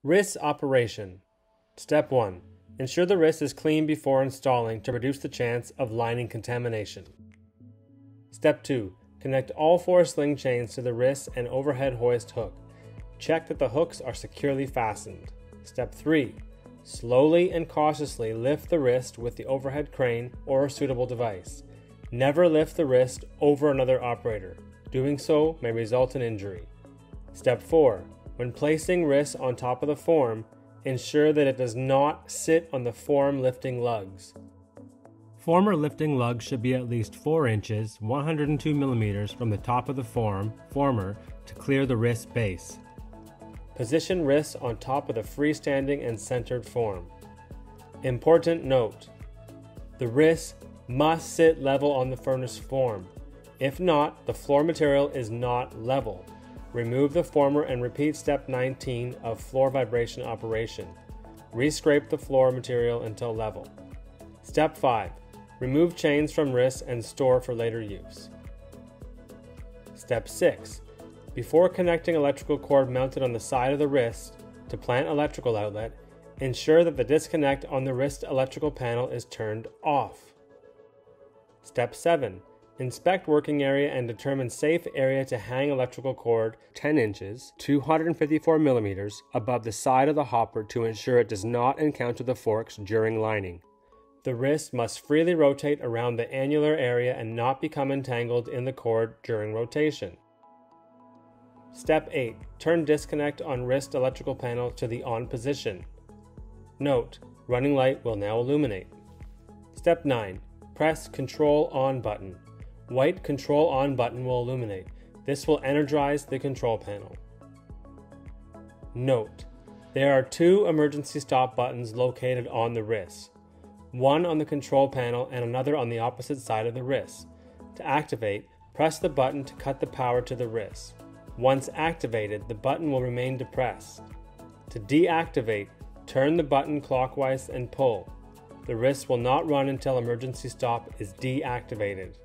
RIS Operation. Step 1. Ensure the RIS is clean before installing to reduce the chance of lining contamination. Step 2. Connect all 4 sling chains to the RIS and overhead hoist hook. Check that the hooks are securely fastened. Step 3. Slowly and cautiously lift the wrist with the overhead crane or a suitable device. Never lift the wrist over another operator. Doing so may result in injury. Step 4. When placing RIS on top of the form, ensure that it does not sit on the form lifting lugs. Former lifting lugs should be at least 4 inches, 102 millimeters from the top of the former to clear the RIS base. Position RIS on top of the freestanding and centered form. Important note: the RIS must sit level on the furnace form. If not, the floor material is not level. Remove the former and repeat step 19 of floor vibration operation. Rescrape the floor material until level. Step 5. Remove chains from RIS and store for later use. Step 6. Before connecting electrical cord mounted on the side of the wrist to plant electrical outlet, ensure that the disconnect on the wrist electrical panel is turned off. Step 7. Inspect working area and determine safe area to hang electrical cord 10 inches, 254 millimeters above the side of the hopper to ensure it does not encounter the forks during lining. The wrist must freely rotate around the annular area and not become entangled in the cord during rotation. Step 8. Turn disconnect on wrist electrical panel to the on position. Note: running light will now illuminate. Step 9. Press Control On button. White Control On button will illuminate. This will energize the control panel. Note: there are 2 emergency stop buttons located on the RIS. One on the control panel and another on the opposite side of the RIS. To activate, press the button to cut the power to the RIS. Once activated, the button will remain depressed. To deactivate, turn the button clockwise and pull. The RIS will not run until emergency stop is deactivated.